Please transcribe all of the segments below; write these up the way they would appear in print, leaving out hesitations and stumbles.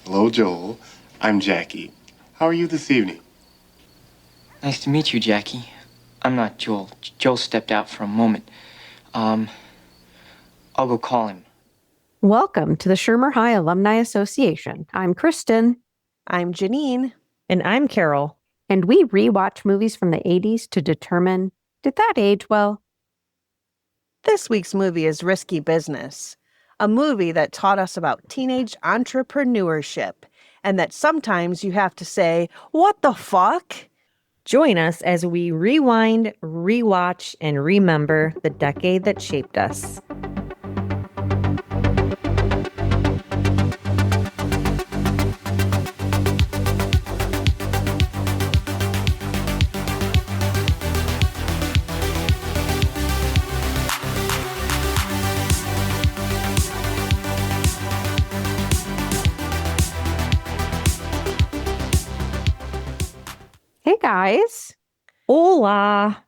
Hello, Joel. I'm Jackie. How are you this evening? Nice to meet you, Jackie. I'm not Joel. Joel stepped out for a moment. I'll go call him. Welcome to the Shermer High Alumni Association. I'm Kristen. I'm Janine. And I'm Carol. And we rewatch movies from the 80s to determine, did that age well? This week's movie is Risky Business, a movie that taught us about teenage entrepreneurship and that sometimes you have to say, what the fuck? Join us as we rewind, rewatch, and remember the decade that shaped us. Hey, guys. Hola.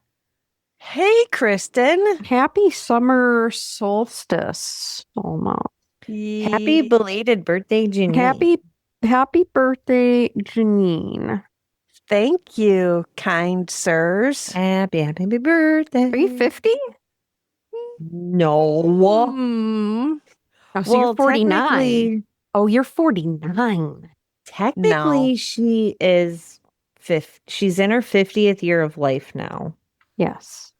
Hey, Kristen. Happy summer solstice, almost. Happy belated birthday, Janine. Happy birthday, Janine. Thank you, kind sirs. Happy birthday. Are you 50? No. Oh, so you're 49. Oh, you're 49. Technically, No. she is she's in her 50th year of life now. Yes.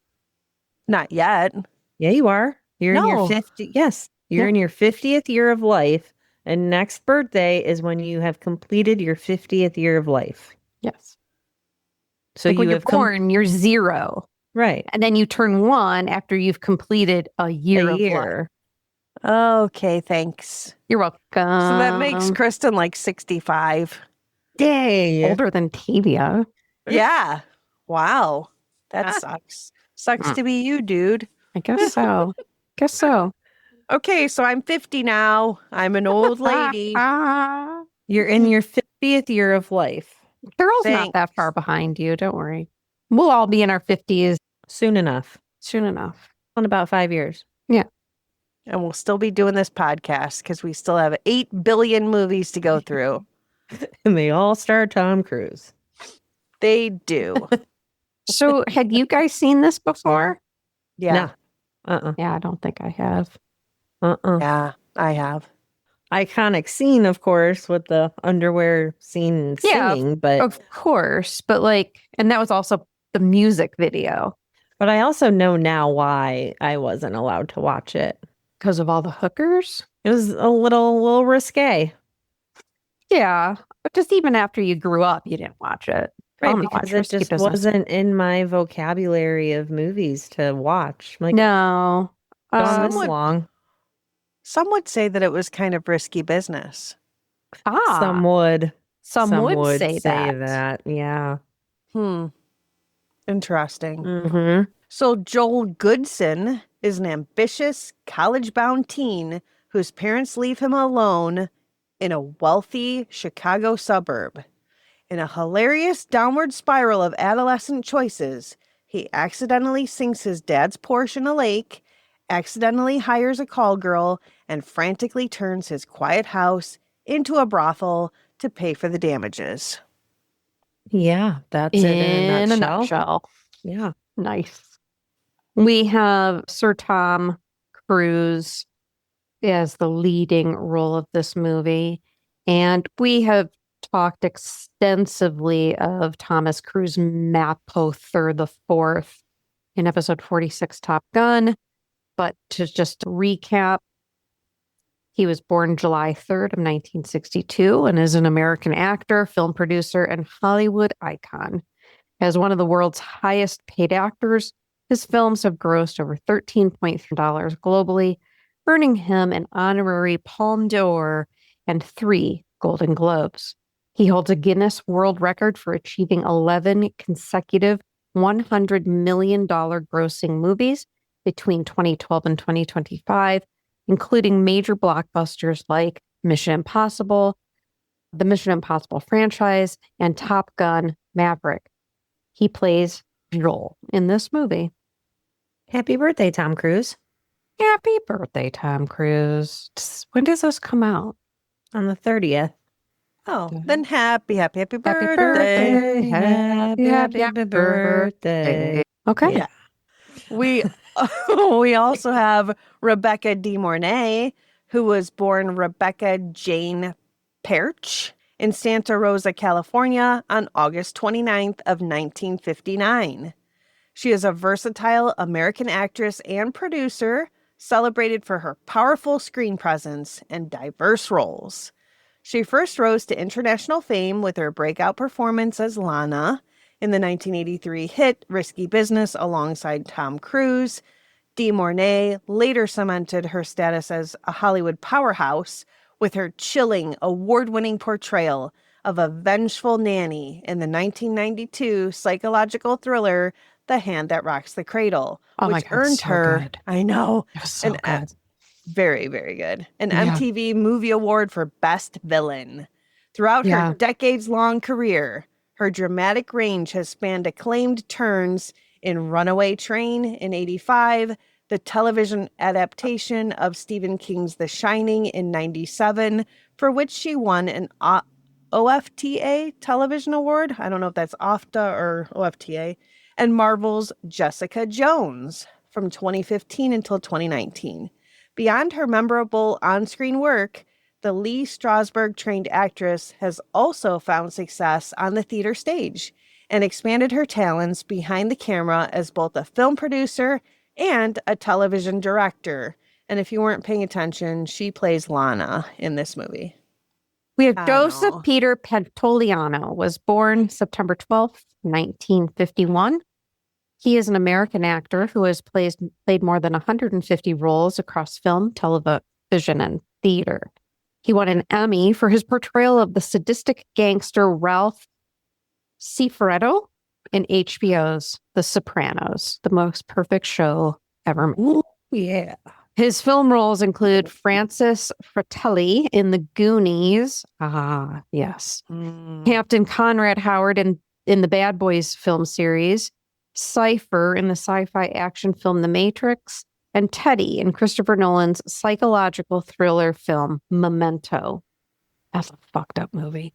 Not yet. Yeah, you are. You're in your 50. Yes, you're in your 50th year of life. And next birthday is when you have completed your 50th year of life. Yes. So like you when you're have born, you're 0. Right. And then you turn 1 after you've completed a year of life. Okay, thanks. You're welcome. So that makes Kristen like 65. Dang. Older than Tavia. Yeah. Wow. That sucks. Sucks to be you, dude. I guess so. Okay, so I'm 50 now. I'm an old lady. You're in your 50th year of life. Carol's not that far behind you. Don't worry. We'll all be in our 50s soon enough. In about 5 years. Yeah. And we'll still be doing this podcast because we still have 8 billion movies to go through. And they all star Tom Cruise. They do. So had you guys seen this before? Yeah. No. Yeah, I don't think I have. Yeah, I have. Iconic scene, of course, with the underwear scene and singing, but of course, but and that was also the music video. But I also know now why I wasn't allowed to watch it. Because of all the hookers? It was a little risque. Yeah, but just even after you grew up, you didn't watch it. Right, because it just wasn't in my vocabulary of movies to watch. Like, no. This long. Some would say that it was kind of risky business. Some would. Some would say that. Yeah. Interesting. Mm-hmm. So Joel Goodsen is an ambitious, college-bound teen whose parents leave him alone in a wealthy Chicago suburb. In a hilarious downward spiral of adolescent choices, he accidentally sinks his dad's Porsche in a lake, accidentally hires a call girl, and frantically turns his quiet house into a brothel to pay for the damages. Yeah, that's it in a nutshell. Yeah. Nice. We have Sir Tom Cruise as the leading role of this movie. And we have talked extensively of Thomas Cruise Mapother IV in episode 46 Top Gun. But to just recap, he was born July 3rd of 1962 and is an American actor, film producer, and Hollywood icon. As one of the world's highest paid actors, his films have grossed over $13.3 globally, earning him an honorary Palme d'Or and 3 Golden Globes. He holds a Guinness World Record for achieving 11 consecutive $100 million grossing movies between 2012 and 2025, including major blockbusters like Mission Impossible, the Mission Impossible franchise, and Top Gun Maverick. He plays Joel in this movie. Happy birthday, Tom Cruise. Happy birthday, Tom Cruise. When does this come out? On the 30th. Oh, then happy birthday. birthday. Happy birthday. Okay. Yeah. We we also have Rebecca de Mornay, who was born Rebecca Jane Perch in Santa Rosa, California on August 29th of 1959. She is a versatile American actress and producer, celebrated for her powerful screen presence and diverse roles. She first rose to international fame with her breakout performance as Lana in the 1983 hit Risky Business alongside Tom Cruise. De Mornay later cemented her status as a Hollywood powerhouse with her chilling, award-winning portrayal of a vengeful nanny in the 1992 psychological thriller The Hand That Rocks the Cradle, Oh my which God, earned so her, good. I know, It was so good. very, very good, an Yeah. MTV Movie Award for Best Villain. Throughout Yeah. her decades-long career, her dramatic range has spanned acclaimed turns in Runaway Train in 85, the television adaptation of Stephen King's The Shining in 97, for which she won an OFTA television award. I don't know if that's OFTA or OFTA. And Marvel's Jessica Jones from 2015 until 2019. Beyond her memorable on-screen work, the Lee Strasberg-trained actress has also found success on the theater stage and expanded her talents behind the camera as both a film producer and a television director. And if you weren't paying attention, she plays Lana in this movie. We have I Joseph know. Peter Pantiolano, was born September 12th, 1951. He is an American actor who has played more than 150 roles across film, television, and theater. He won an Emmy for his portrayal of the sadistic gangster Ralph Cifaretto in HBO's The Sopranos, the most perfect show ever made. Ooh, yeah. His film roles include Francis Fratelli in The Goonies. Ah, yes. Captain Conrad Howard in the Bad Boys film series, Cypher in the sci-fi action film The Matrix, and Teddy in Christopher Nolan's psychological thriller film Memento. That's a fucked up movie.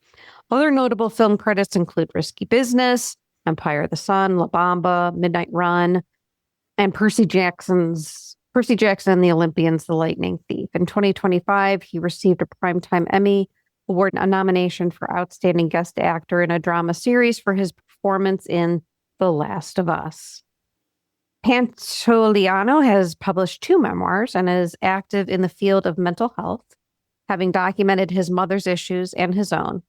Other notable film credits include Risky Business, Empire of the Sun, La Bamba, Midnight Run, and Percy Jackson and the Olympians, The Lightning Thief. In 2025, he received a Primetime Emmy Award, a nomination for Outstanding Guest Actor in a Drama Series for his performance in The Last of Us. Pantiolano has published 2 memoirs and is active in the field of mental health, having documented his mother's issues and his own.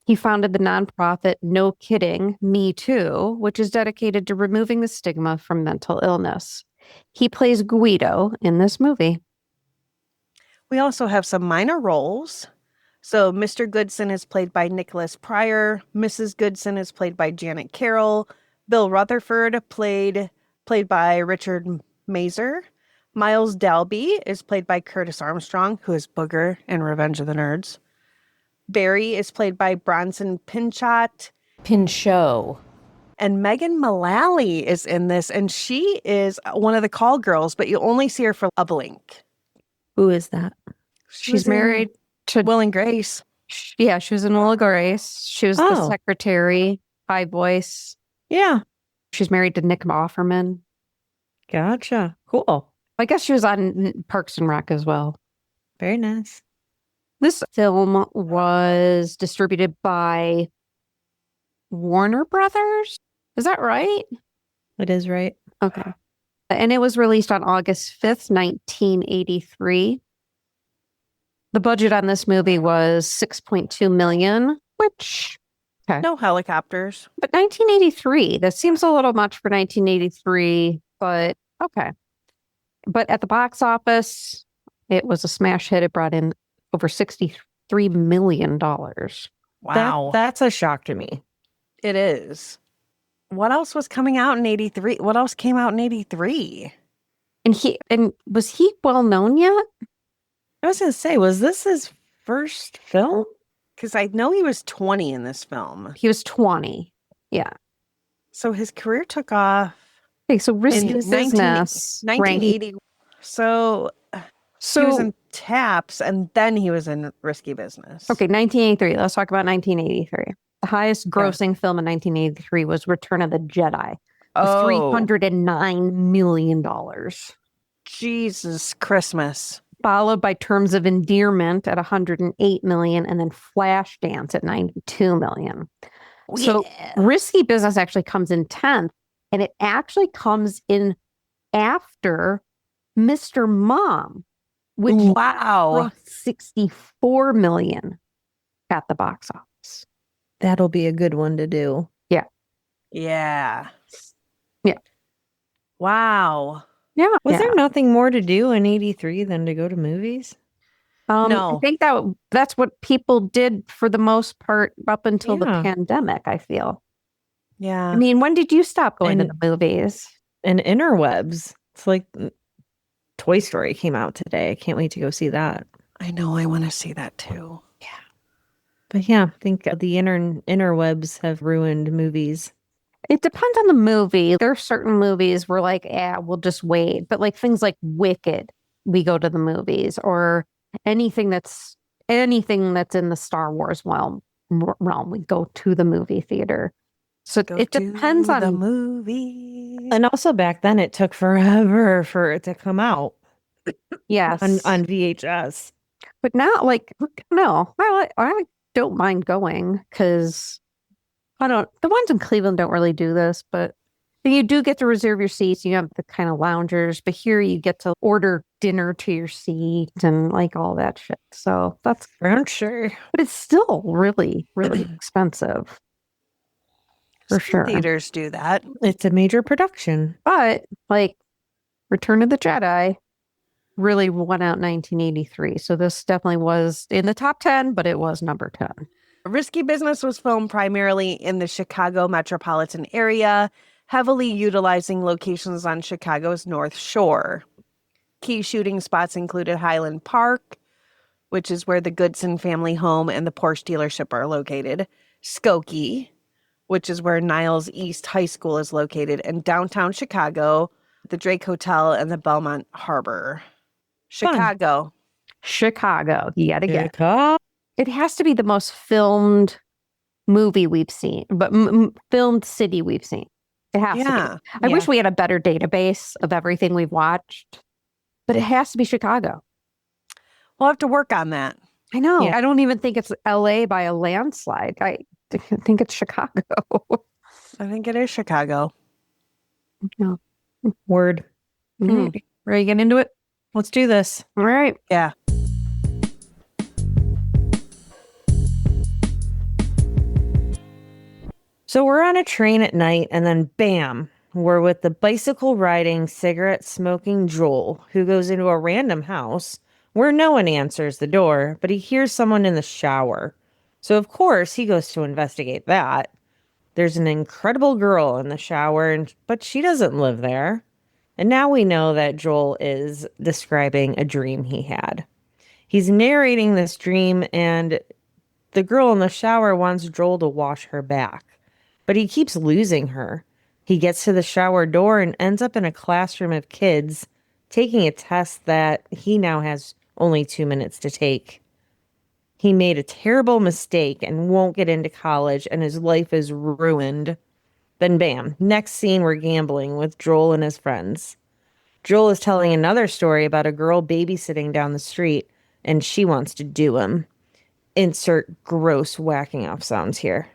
He founded the nonprofit No Kidding, Me Too, which is dedicated to removing the stigma from mental illness. He plays Guido in this movie. We also have some minor roles. So Mr. Goodsen is played by Nicholas Pryor. Mrs. Goodsen is played by Janet Carroll. Bill Rutherford played by Richard Mazer. Miles Dalby is played by Curtis Armstrong, who is Booger in Revenge of the Nerds. Barry is played by Bronson Pinchot. Pinchot. And Megan Mullally is in this, and she is one of the call girls, but you only see her for a blink. Who is that? She's married to Will and Grace. Yeah, she was in Will and Grace. She was the Oh. secretary, High Voice. Yeah. She's married to Nick Offerman. Gotcha. Cool. I guess she was on Parks and Rec as well. Very nice. This film was distributed by Warner Brothers. Is that right? It is right. Okay. And it was released on August 5th, 1983. The budget on this movie was $6.2 million, which, No helicopters. but 1983, that seems a little much for 1983, but okay. But at the box office, it was a smash hit. It brought in over $63 million. Wow. That's a shock to me. It is. What else was coming out in 83? What else came out in 83? And was he well known yet? I was going to say, was this his first film? Because I know he was 20 in this film. He was 20. Yeah. So his career took off Okay, so Risky in Business. 1980. So So he was in Taps, and then he was in Risky Business. okay, 1983. Let's talk about 1983. The highest grossing film in 1983 was Return of the Jedi. $309 million. Jesus Christmas. Followed by Terms of Endearment at 108 million, and then Flashdance at 92 million. So Risky Business actually comes in 10th, and it actually comes in after Mr. Mom, which grossed 64 million at the box office. That'll be a good one to do. Yeah. Yeah. Wow. Yeah. Was there nothing more to do in 83 than to go to movies? I No. think that's what people did for the most part up until the pandemic, I feel. Yeah. I mean, when did you stop going to the movies? And interwebs. It's like Toy Story came out today. I can't wait to go see that. I know. I want to see that too. Yeah. But yeah, I think the interwebs have ruined movies. It depends on the movie. There are certain movies where like, we'll just wait. But like things like Wicked, we go to the movies, or anything that's in the Star Wars realm, we go to the movie theater. So it depends on the movie. And also back then it took forever for it to come out. Yes. On VHS. But now, like, no, I don't mind going because the ones in Cleveland don't really do this, but you do get to reserve your seats. You have the kind of loungers, but here you get to order dinner to your seat and like all that shit. So that's for sure. But it's still really, really expensive. For sure. Theaters do that. It's a major production. But like Return of the Jedi really won out in 1983. So this definitely was in the top 10, but it was number 10. Risky Business was filmed primarily in the Chicago metropolitan area, heavily utilizing locations on Chicago's North Shore. Key shooting spots included Highland Park, which is where the Goodsen family home and the Porsche dealership are located, Skokie, which is where Niles East High School is located, and downtown Chicago, the Drake Hotel and the Belmont Harbor. Chicago. Yet again. It has to be the most filmed movie we've seen, but filmed city we've seen. It has to be. I wish we had a better database of everything we've watched, but it has to be Chicago. We'll have to work on that. I know. Yeah. I don't even think it's LA by a landslide. I think it's Chicago. I think it is Chicago. No. Word. Mm-hmm. Ready to get into it? Let's do this. All right. Yeah. So we're on a train at night, and then bam, we're with the bicycle riding, cigarette smoking Joel, who goes into a random house where no one answers the door, but he hears someone in the shower. So of course he goes to investigate that. There's an incredible girl in the shower, but she doesn't live there. And now we know that Joel is describing a dream he had. He's narrating this dream, and the girl in the shower wants Joel to wash her back. But he keeps losing her. He gets to the shower door and ends up in a classroom of kids taking a test that he now has only 2 minutes to take. He made a terrible mistake and won't get into college, and his life is ruined. Then bam, next scene we're gambling with Joel and his friends. Joel is telling another story about a girl babysitting down the street, and she wants to do him. Insert gross whacking off sounds here.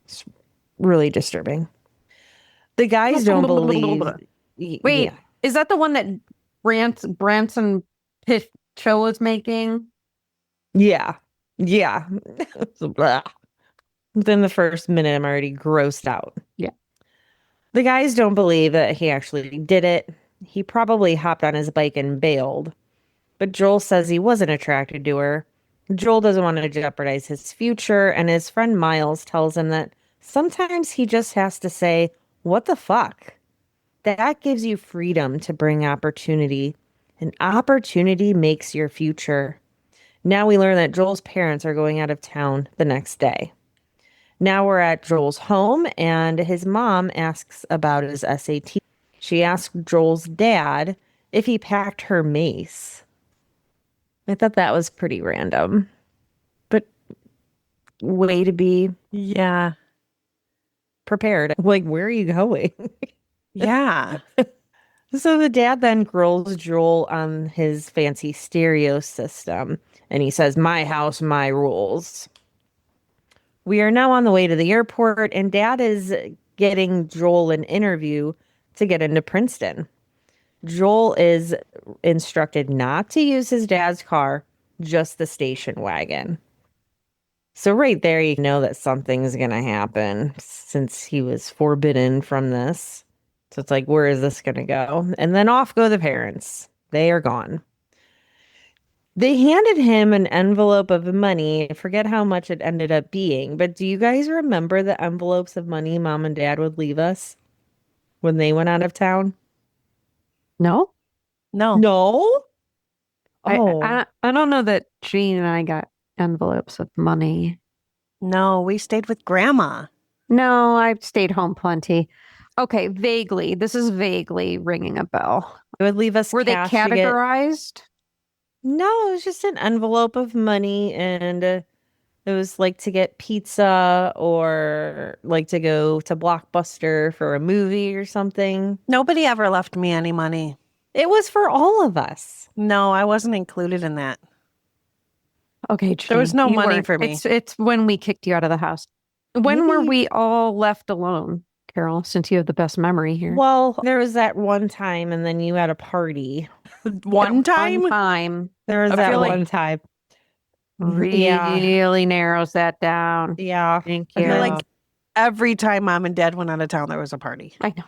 It's really disturbing. The guys don't believe... Wait, is that the one that Bronson Pinchot was making? Yeah. Within the first minute, I'm already grossed out. Yeah. The guys don't believe that he actually did it. He probably hopped on his bike and bailed. But Joel says he wasn't attracted to her. Joel doesn't want to jeopardize his future, and his friend Miles tells him that sometimes he just has to say, "What the fuck?" That gives you freedom to bring opportunity, and opportunity makes your future. Now we learn that Joel's parents are going out of town the next day. Now we're at Joel's home, and his mom asks about his SAT. She asked Joel's dad if he packed her mace. I thought that was pretty random. But way to be Yeah. prepared. Like, where are you going? Yeah. So the dad then grills Joel on his fancy stereo system, and he says, "My house, my rules." We are now on the way to the airport, and Dad is getting Joel an interview to get into Princeton. Joel is instructed not to use his dad's car, just the station wagon. So right there, you know that something's going to happen since he was forbidden from this. So it's like, where is this going to go? And then off go the parents. They are gone. They handed him an envelope of money. I forget how much it ended up being, but do you guys remember the envelopes of money Mom and Dad would leave us when they went out of town? No? No. No? I, Oh, I don't know that Jean and I got envelopes with money. No, we stayed with Grandma. No, I stayed home plenty. Okay, vaguely. This is vaguely ringing a bell. it would leave us Were they cash to get- categorized? No, it was just an envelope of money, and it was like to get pizza or like to go to Blockbuster for a movie or something. Nobody ever left me any money. It was for all of us. No, I wasn't included in that. Okay, There was Jean, no you money weren't. for me. It's when we kicked you out of the house. When were Maybe- we all left alone, Carol, since you have the best memory here? Well, there was that one time, and then you had a party. One time? One time There was I that feel like- one time. really narrows that down. Yeah. Thank I you. feel like every time Mom and Dad went out of town, there was a party. I know.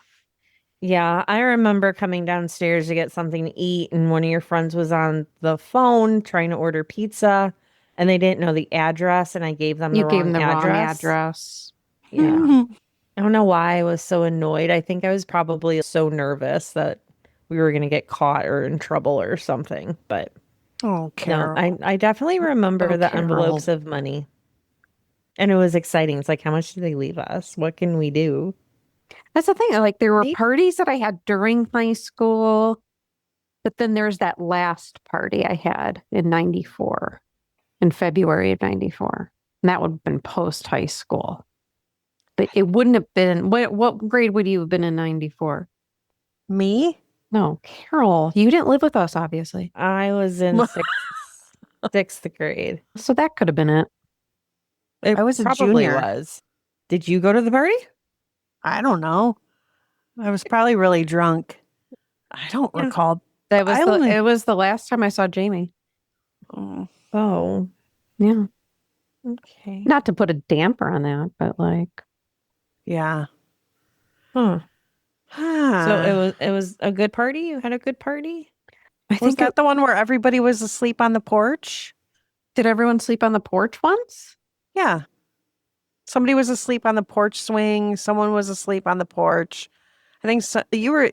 Yeah. I remember coming downstairs to get something to eat, and one of your friends was on the phone trying to order pizza, and they didn't know the address, and I gave them You the gave wrong them the wrong address. address. Yeah. I don't know why I was so annoyed. I think I was probably so nervous that we were going to get caught or in trouble or something. But Oh, no, Carol. I definitely remember Oh, the Carol. envelopes of money. And it was exciting. It's like, how much did they leave us? What can we do? That's the thing. Like there were Maybe- parties that I had during high school, but then there's that last party I had in 94, in February of 94. And that would have been post high school. But it wouldn't have been, what grade would you have been in 94? Me? No, Carol, you didn't live with us, obviously. I was in sixth grade. So that could have been it. It I was a probably junior. was. Did you go to the party? I don't know. I was probably really drunk. I don't Yeah. recall. That was I only- it was the last time I saw Jamie. Mm. Oh, Yeah. okay. Not to put a damper on that, but like Yeah. Huh. So So it was a good party? You had a good party? I was think that the one where everybody was asleep on the porch? did everyone sleep on the porch once? Yeah. Somebody was asleep on the porch swing. Someone was asleep on the porch. I think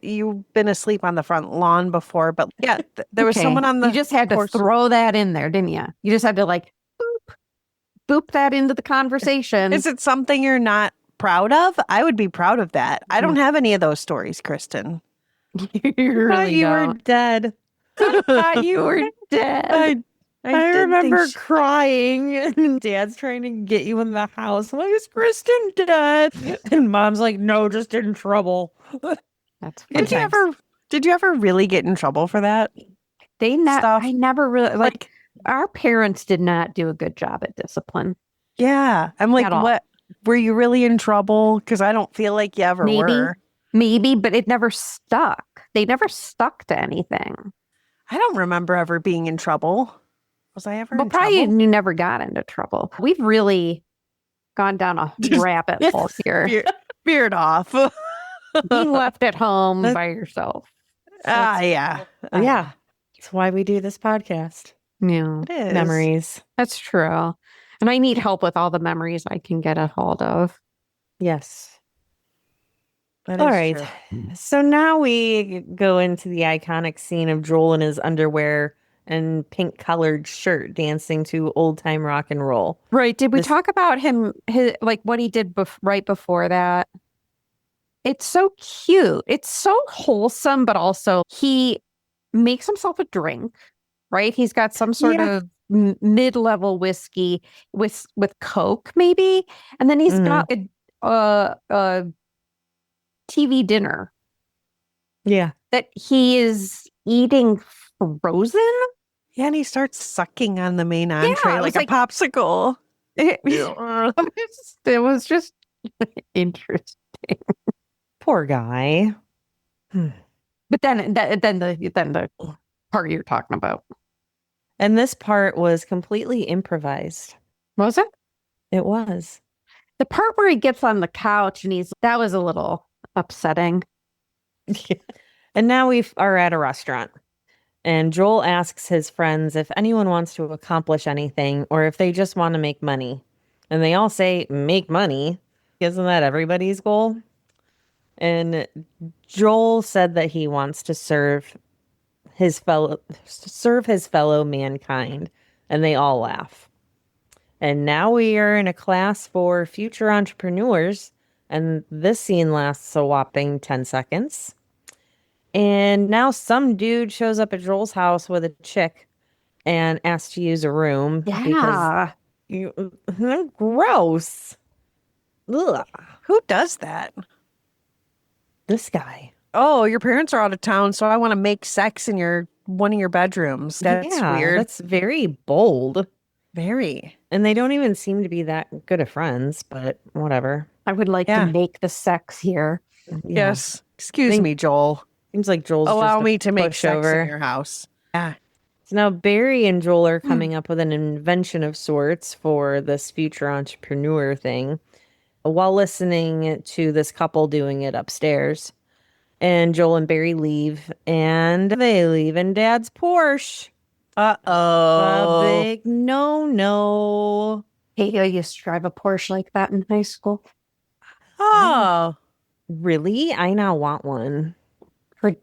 you've been asleep on the front lawn before, but yeah, there was Okay, someone on the You just had to porch. throw that in there, didn't you? You just had to like boop that into the conversation. Is it something you're not proud of? I would be proud of that. I don't have any of those stories, Kristen. You really you were don't. dead. I thought you were dead. I did remember think crying, and Dad's trying to get you in the house. I'm like, is Kristen dead? And Mom's like, no, just in trouble. That's Good funny. times. Did you ever really get in trouble for that? Stuff? I never really like our parents did not do a good job at discipline. Yeah. I'm like, At all. what? Were you really in trouble? Because I don't feel like you ever Maybe. were. Maybe, but it never stuck. They never stuck to anything. I don't remember ever being in trouble. Was I ever Well, in probably trouble? you never got into trouble. We've really gone down a Just- rabbit hole here. Veered off. Being left at home by yourself. Yeah. Yeah. That's why we do this podcast. Yeah, It is. Memories. that's true. And I need help with all the memories I can get a hold of. Yes. That All is right. true. So now we go into the iconic scene of Joel in his underwear and pink colored shirt dancing to old time rock and roll. Right. Did we This- talk about like what he did right before that? It's so cute. It's so wholesome, but also he makes himself a drink, right? He's got some sort Yeah. of mid-level whiskey with Coke, maybe, and then he's got a TV dinner Yeah. that he is eating frozen. Yeah, and he starts sucking on the main entree it was like a popsicle. It was just interesting. Poor guy. But then the part you're talking about. And this part was completely improvised. Was it? It was. The part where he gets on the couch and that was a little upsetting. And now we are at a restaurant. And Joel asks his friends if anyone wants to accomplish anything or if they just want to make money. And they all say, make money. Isn't that everybody's goal? And Joel said that he wants to serve his fellow mankind. And they all laugh. And now we are in a class for future entrepreneurs. And this scene lasts a whopping 10 seconds. And now some dude shows up at Joel's house with a chick and asks to use a room. Yeah. Gross. Ugh. Who does that? This guy. Oh, your parents are out of town, so I want to make sex in one of your bedrooms. That's weird. That's very bold. Very. And they don't even seem to be that good of friends, but whatever. I would like to make the sex here. Yeah. Yes. Excuse me, Joel. Seems like Joel's Allow just me to make sex pushover. in your house. Yeah. So now Barry and Joel are coming up with an invention of sorts for this future entrepreneur thing while listening to this couple doing it upstairs. And Joel and Barry leave, and they leave in Dad's Porsche. Uh-oh. A big no. Hey, I used to drive a Porsche like that in high school. Oh. Really? I now want one.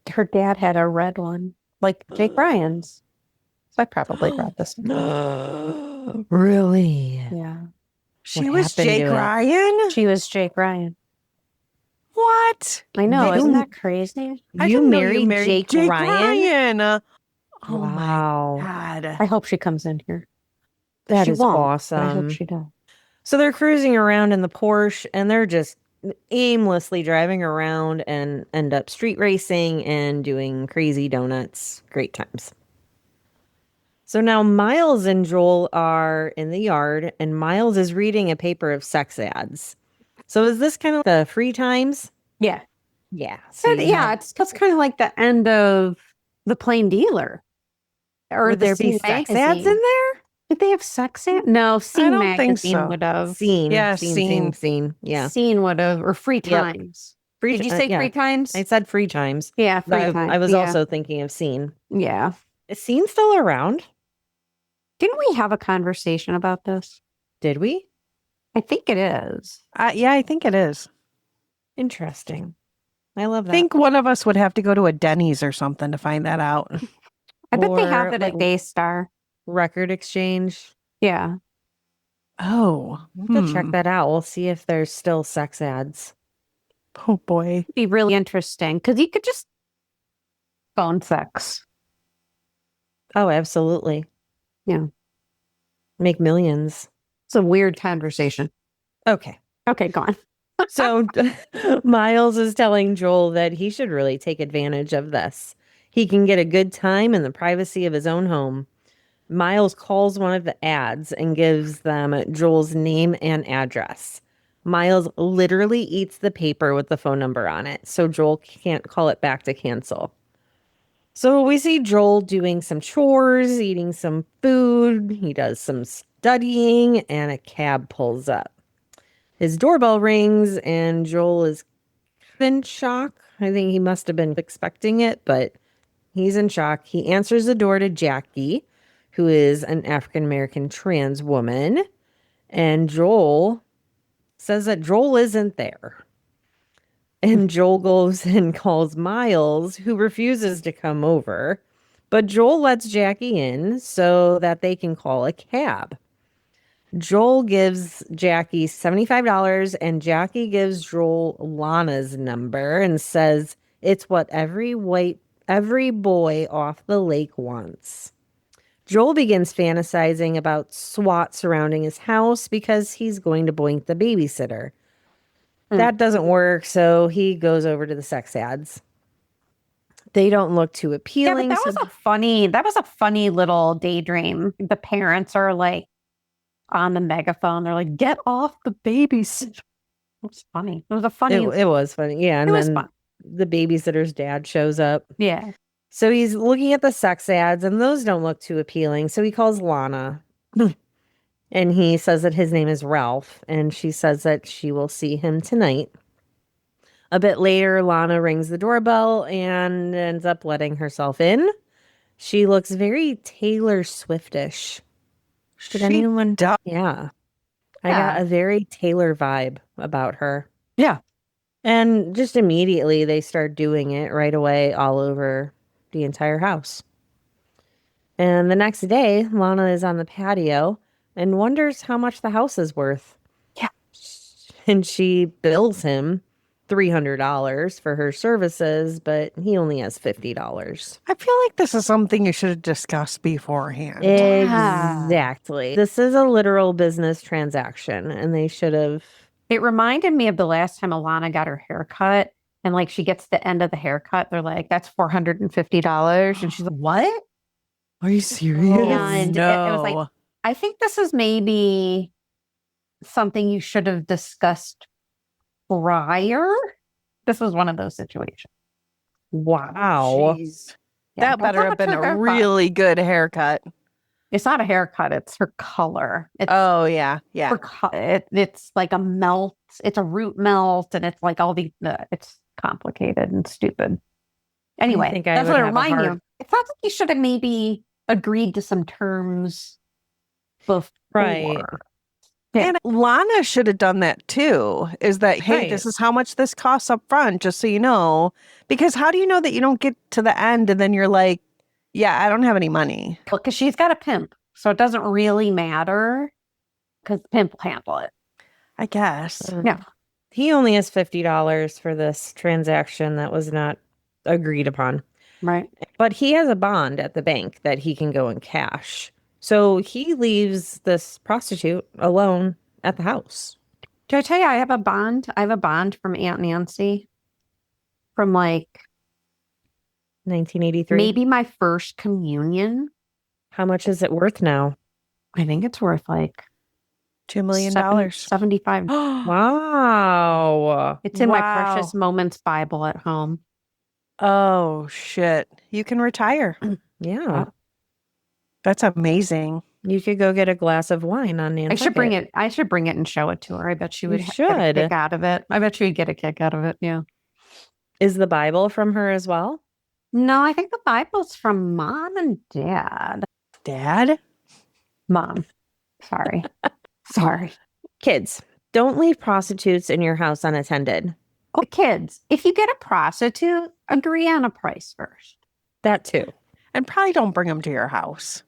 Her dad had a red one, like Jake Ryan's. So I probably brought this one. Really? Yeah. She What was happened Jake to it? Ryan? She was Jake Ryan. What? I know, They isn't don't- that crazy? I You didn't know married Jake Ryan? Oh Wow. my God. I hope she comes in here. That She is won't, but awesome. I hope she does. So they're cruising around in the Porsche and they're just aimlessly driving around and end up street racing and doing crazy donuts. Great times. So now Miles and Joel are in the yard and Miles is reading a paper of sex ads. So is this kind of the free times? Yeah. Yeah. So It's kind of like the end of The Plain Dealer. Or Were there the be Scene sex magazine. ads in there? Did they have sex ads? No, Scene don't think magazine so. would have. Scene. Yeah, Scene. Yeah. Scene would have, or Free Yep. Times. Free Did you ti- say yeah. Free Times? I said free times. Yeah, Free I, Times. I was yeah. also thinking of Scene. Yeah. Is Scene still around? Didn't we have a conversation about this? Did we? I think it is. Yeah, I think it is. Interesting. I love I that. think one of us would have to go to a Denny's or something to find that out. I bet they Or, have it at like, Daystar. Record exchange. Yeah. Oh. We'll have to check that out. We'll see if there's still sex ads. Oh, boy. It'd be really interesting because you could just phone sex. Oh, absolutely. Yeah. Make millions. It's a weird conversation. Okay. Okay, go on. So Miles is telling Joel that he should really take advantage of this. He can get a good time in the privacy of his own home. Miles calls one of the ads and gives them Joel's name and address. Miles literally eats the paper with the phone number on it, so Joel can't call it back to cancel. So we see Joel doing some chores, eating some food. He does some studying, and a cab pulls up. His doorbell rings, and Joel is in shock. I think he must have been expecting it, but he's in shock. He answers the door to Jackie, who is an African-American trans woman, and Joel says that Joel isn't there. And Joel goes and calls Miles, who refuses to come over, but Joel lets Jackie in so that they can call a cab. Joel gives Jackie $75 and Jackie gives Joel Lana's number and says it's what every boy off the lake wants. Joel begins fantasizing about SWAT surrounding his house because he's going to boink the babysitter. That doesn't work, so he goes over to the sex ads. They don't look too Yeah, appealing. but that was a funny little daydream. The parents are like on the megaphone. They're like, "Get off the babysitter." It was funny. It was a funny. It was funny. Yeah. And It was then fun. the babysitter's dad shows up. Yeah. So he's looking at the sex ads, and those don't look too appealing. So he calls Lana. And he says that his name is Ralph. And she says that she will see him tonight. A bit later, Lana rings the doorbell and ends up letting herself in. She looks very Taylor Swiftish. Did anyone? Yeah. I got a very Taylor vibe about her. Yeah. And just immediately they start doing it right away all over the entire house. And the next day, Lana is on the patio and wonders how much the house is worth. Yeah. And she bills him $300 for her services, but he only has $50. I feel like this is something you should have discussed beforehand. Exactly. This is a literal business transaction, and they should have. It reminded me of the last time Alana got her haircut, and like she gets to the end of the haircut, they're like, "That's $450," and she's like, "What?" Are you serious? And it was like, I think this is maybe something you should have discussed prior. This was one of those situations. Wow. Jeez. Yeah, That better have been a haircut. really good haircut. It's not a haircut. It's her color. It's Oh, yeah. Yeah. her it's like a melt. It's a root melt, and it's like all the. It's complicated and stupid. Anyway, think I that's would what it have a reminded hard- you. It sounds like you should have maybe agreed to some terms before. Right. Yeah. And Lana should have done that too. Is that, hey, Right. this is how much this costs up front, just so you know. Because how do you know that you don't get to the end and then you're like, yeah, I don't have any money? Because she's got a pimp, so it doesn't really matter because the pimp will handle it. I guess. Yeah. He only has $50 for this transaction that was not agreed upon. Right. But he has a bond at the bank that he can go and cash. So he leaves this prostitute alone at the house. Did I tell you I have a bond? I have a bond from Aunt Nancy from like 1983. maybe my first communion. How much is it worth now? I think it's worth like $2 million. 75. Wow. It's in my Wow. Precious Moments Bible at home. Oh, shit. You can retire. Yeah. That's amazing. You could go get a glass of wine on Nantucket. I should bring it. I should bring it and show it to her. I bet she would You get a should. kick out of it. I bet she would get a kick out of it. Yeah. Is the Bible from her as well? No, I think the Bible's from Mom and Dad. Dad? Mom. Sorry. Sorry. Kids, don't leave prostitutes in your house unattended. Oh, kids, if you get a prostitute, agree on a price first. That too. And probably don't bring them to your house.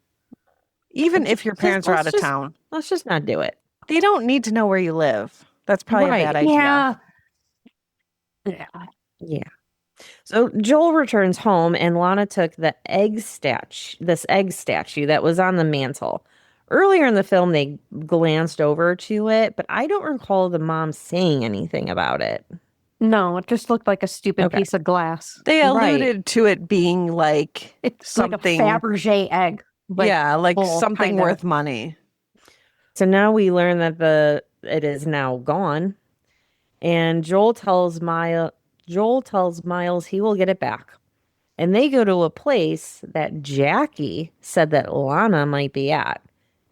Even if your parents are out of town. Let's just not do it. They don't need to know where you live. That's probably Right. a bad idea. Yeah. Yeah. Yeah. So Joel returns home and Lana took this egg statue that was on the mantle. Earlier in the film, they glanced over to it, but I don't recall the mom saying anything about it. No, it just looked like a stupid Okay. piece of glass. They Right. alluded to it being like It's something. like a Fabergé egg. like full, something kinda. worth money. So now we learn that it is now gone, and Joel tells Miles he will get it back, and they go to a place that Jackie said that Lana might be at,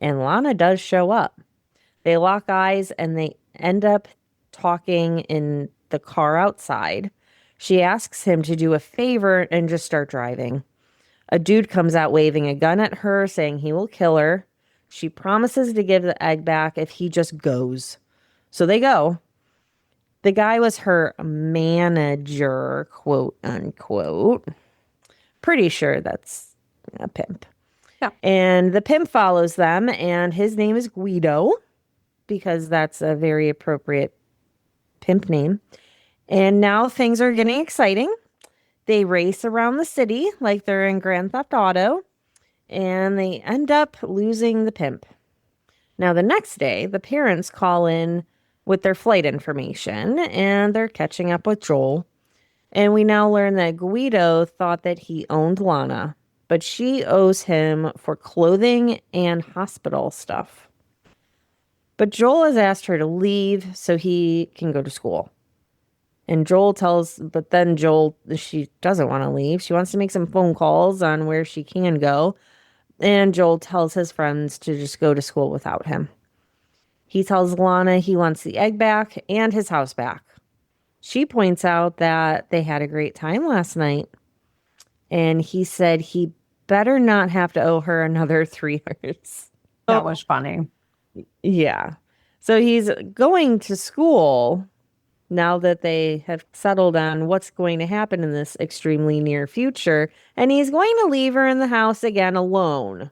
and Lana does show up. They lock eyes and they end up talking in the car outside. She asks him to do a favor and just start driving. A dude comes out waving a gun at her, saying he will kill her. She promises to give the egg back if he just goes. So they go. The guy was her manager, quote unquote. Pretty sure that's a pimp. Yeah. And the pimp follows them, and his name is Guido, because that's a very appropriate pimp name. And now things are getting exciting. They race around the city like they're in Grand Theft Auto. and they end up losing the pimp. Now, the next day, the parents call in with their flight information, and they're catching up with Joel. And we now learn that Guido thought that he owned Lana, but she owes him for clothing and hospital stuff. But Joel has asked her to leave so he can go to school. And then Joel, she doesn't want to leave. She wants to make some phone calls on where she can go. And Joel tells his friends to just go to school without him. He tells Lana he wants the egg back and his house back. She points out that they had a great time last night. And he said he better not have to owe her another 3 years. That was funny. Yeah. So he's going to school now that they have settled on what's going to happen in this extremely near future. And he's going to leave her in the house again alone.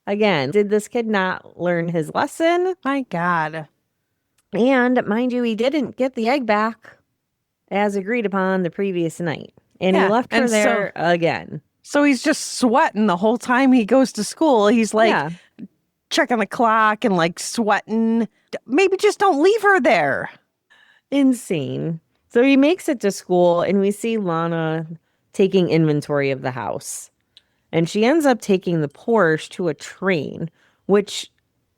Again, did this kid not learn his lesson? My God. And mind you, he didn't get the egg back as agreed upon the previous night. And he Yeah, left her and there again. So he's just sweating the whole time he goes to school. He's like Yeah. checking the clock and like sweating. Maybe just don't leave her there. Insane. So he makes it to school and we see Lana taking inventory of the house. And she ends up taking the Porsche to a train, which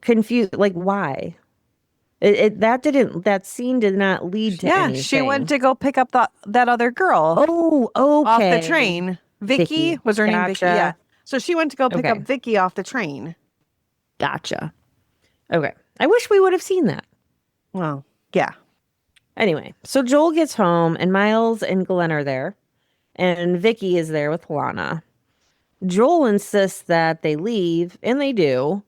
confused, like, why? That scene did not lead to anything. She went to go pick up that other girl Oh, okay. off the train. Vicky was her name. Vicky. Gotcha. Yeah. So she went to go pick Okay. up Vicky off the train. Gotcha. Okay. I wish we would have seen that. Well, yeah. Anyway, so Joel gets home and Miles and Glenn are there. And Vicky is there with Lana. Joel insists that they leave, and they do.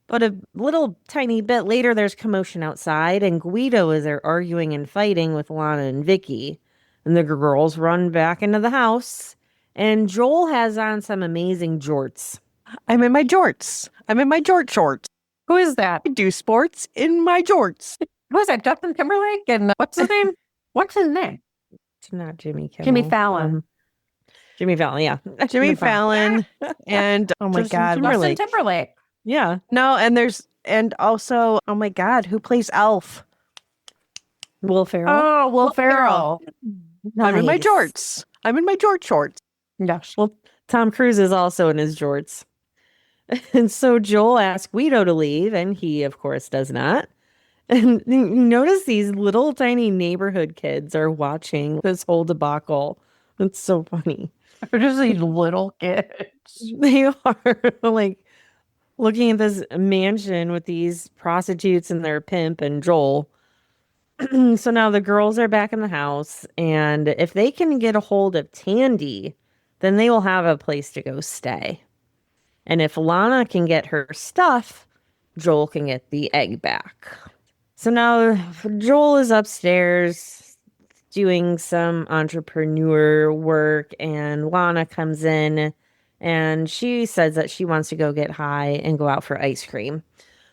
But a little tiny bit later, there's commotion outside, and Guido is there arguing and fighting with Lana and Vicky. And the girls run back into the house, and Joel has on some amazing jorts. I'm in my jorts. I'm in my jort shorts. Who is that? I do sports in my jorts. Who is that? Justin Timberlake? And what's his name? What's his name? It's not Jimmy Kimmel. Jimmy Fallon. Jimmy Fallon, yeah. Jimmy Fallon and oh my Justin God, Timberlake. Justin Timberlake. Yeah. no, and also oh my God, who plays Elf? Will Ferrell. Oh, Will Ferrell. I'm in my Nice. jorts. I'm in my jort shorts. Yes. Well, Tom Cruise is also in his jorts. And so Joel asks Guido to leave, and he, of course, does not. And you notice these little tiny neighborhood kids are watching this whole debacle. It's so funny. They're just these little kids. They are like looking at this mansion with these prostitutes and their pimp and Joel. So now the girls are back in the house, and if they can get a hold of Tandy, then they will have a place to go stay. And if Lana can get her stuff, Joel can get the egg back. So now Joel is upstairs doing some entrepreneur work, and Lana comes in and she says that she wants to go get high and go out for ice cream.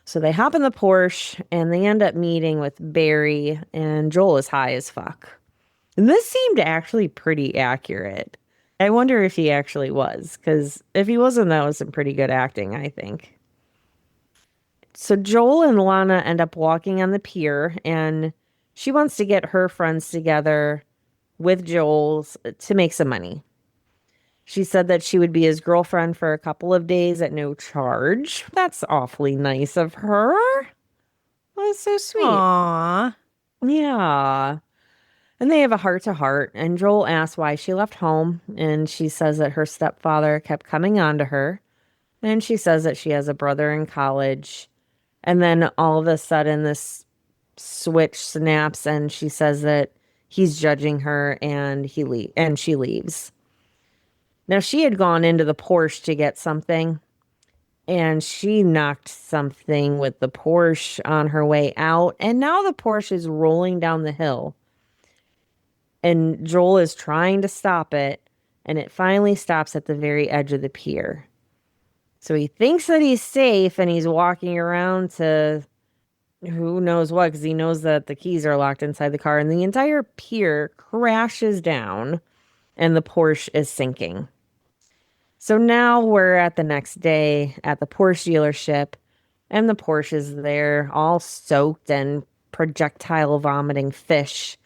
So they hop in the Porsche and they end up meeting with Barry, and Joel is high as fuck. And this seemed actually pretty accurate. I wonder if he actually was, because if he wasn't, that was some pretty good acting, I think. So Joel and Lana end up walking on the pier, and she wants to get her friends together with Joel's to make some money. She said that she would be his girlfriend for a couple of days at no charge. That's awfully nice of her. That's so sweet. Aww. Yeah. And they have a heart-to-heart, and Joel asks why she left home, and she says that her stepfather kept coming on to her, and she says that she has a brother in college, and then all of a sudden this switch snaps, and she says that he's judging her, and she leaves. Now, she had gone into the Porsche to get something, and she knocked something with the Porsche on her way out, and now the Porsche is rolling down the hill. And Joel is trying to stop it, and it finally stops at the very edge of the pier. So he thinks that he's safe, and he's walking around to who knows what, because he knows that the keys are locked inside the car, and the entire pier crashes down, and the Porsche is sinking. So now we're at the next day at the Porsche dealership, and the Porsche is there, all soaked and projectile vomiting fish.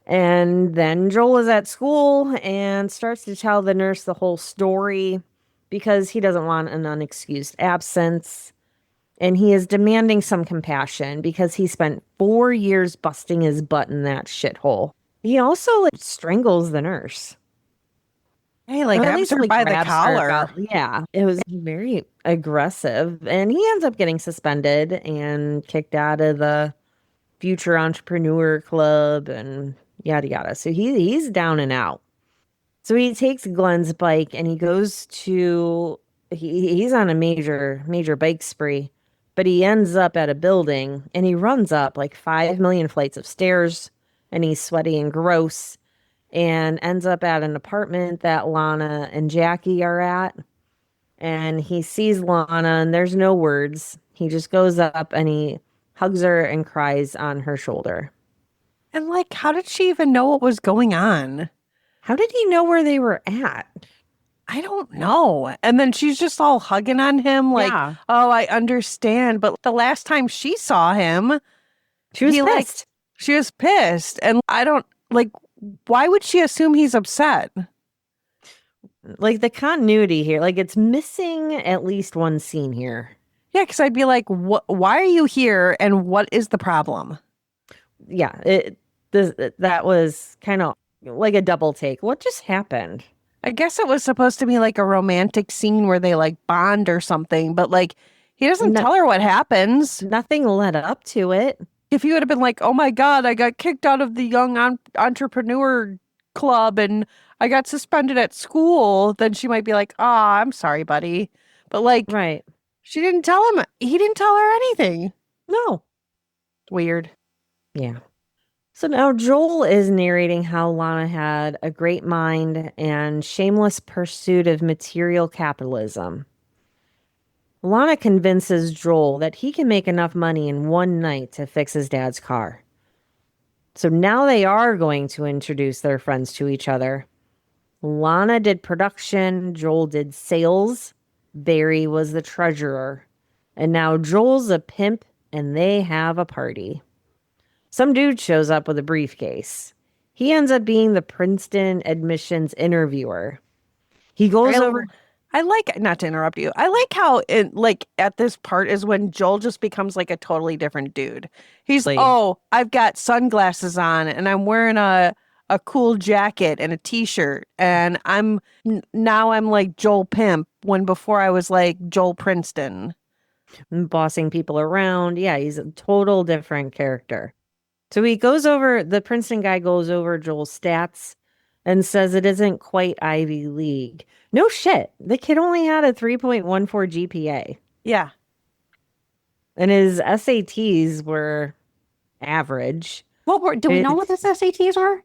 And then Joel is at school and starts to tell the nurse the whole story because he doesn't want an unexcused absence. And he is demanding some compassion because he spent 4 years busting his butt in that shithole. He also strangles the nurse. Hey, Or at grabs least, her by the grabs her collar. yeah, it was very aggressive. And he ends up getting suspended and kicked out of the Future Entrepreneur Club and yada yada. So he's down and out. So he takes Glenn's bike and he goes to he's on a major bike spree, but he ends up at a building and he runs up like 5 million flights of stairs and he's sweaty and gross and ends up at an apartment that Lana and Jackie are at. And he sees Lana and there's no words. He just goes up and he hugs her and cries on her shoulder. And how did she even know what was going on? How did he know where they were at? I don't know. And then she's just all hugging on him Yeah. oh, I understand. But the last time she saw him, She was pissed. she was pissed. And I don't, why would she assume he's upset? The continuity here, it's missing at least one scene here. Yeah, because I'd be like, why are you here and what is the problem? Yeah, that was kind of like a double take. What just happened? I guess it was supposed to be like a romantic scene where they bond or something, but he doesn't tell her what happens. Nothing led up to it. If he would have been like, oh my God, I got kicked out of the young entrepreneur club and I got suspended at school, then she might be like, I'm sorry, buddy. But Right. she didn't tell him. He didn't tell her anything. No. Weird. Yeah. So now Joel is narrating how Lana had a great mind and shameless pursuit of material capitalism. Lana convinces Joel that he can make enough money in one night to fix his dad's car. So now they are going to introduce their friends to each other. Lana did production, Joel did sales, Barry was the treasurer, and now Joel's a pimp and they have a party. Some dude shows up with a briefcase. He ends up being the Princeton admissions interviewer. He goes over. I not to interrupt you. I like how it at this part is when Joel just becomes a totally different dude. He's I've got sunglasses on and I'm wearing a cool jacket and a t-shirt and now I'm like Joel Pimp when before I was Joel Princeton. Bossing people around. Yeah, he's a total different character. So the Princeton guy goes over Joel's stats and says it isn't quite Ivy League. No shit. The kid only had a 3.14 GPA. Yeah. And his SATs were average. Do we know what his SATs were?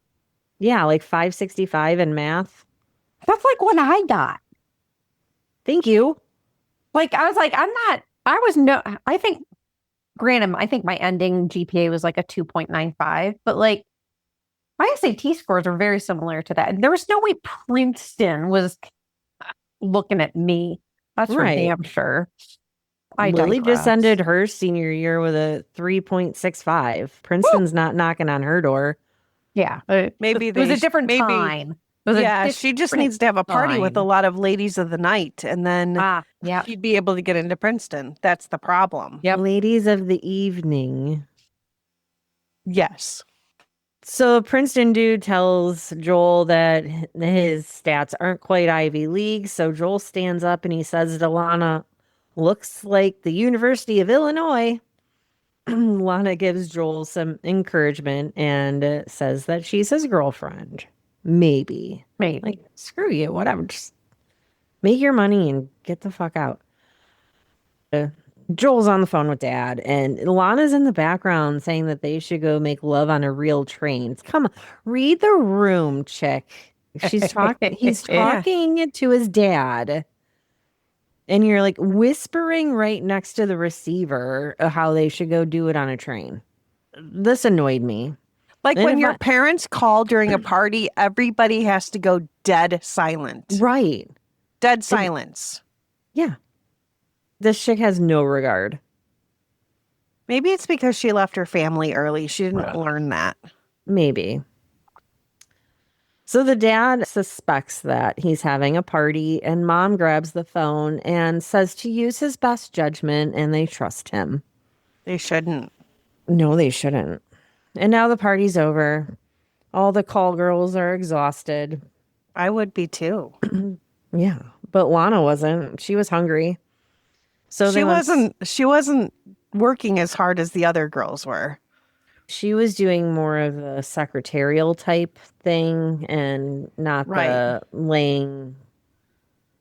Yeah, 565 in math. That's what I got. Thank you. I think, granted, I think my ending GPA was a 2.95, but my SAT scores are very similar to that. And there was no way Princeton was looking at me. That's for damn sure. Lily just ended her senior year with a 3.65. Princeton's not knocking on her door. Yeah. Maybe it was a different time. She just needs to have a party with a lot of ladies of the night and then she'd be able to get into Princeton. That's the problem. Yep. Ladies of the evening. Yes. So Princeton dude tells Joel that his stats aren't quite Ivy League. So Joel stands up and he says to Lana, looks like the University of Illinois. Lana gives Joel some encouragement and says that she's his girlfriend. Maybe. Screw you, whatever. Just make your money and get the fuck out. Joel's on the phone with Dad, and Lana's in the background saying that they should go make love on a real train. Come on, read the room, chick. She's talking. He's talking to his dad, and you're whispering right next to the receiver how they should go do it on a train. This annoyed me. When your parents call during a party, everybody has to go dead silent. Right. Dead silence. Yeah. This chick has no regard. Maybe it's because she left her family early. She didn't learn that. Maybe. So the dad suspects that he's having a party, and mom grabs the phone and says to use his best judgment, and they trust him. They shouldn't. No, they shouldn't. And now the party's over. All the call girls are exhausted. I would be too. Yeah, but Lana wasn't. She was hungry. So she wasn't working as hard as the other girls were. She was doing more of a secretarial type thing and not the laying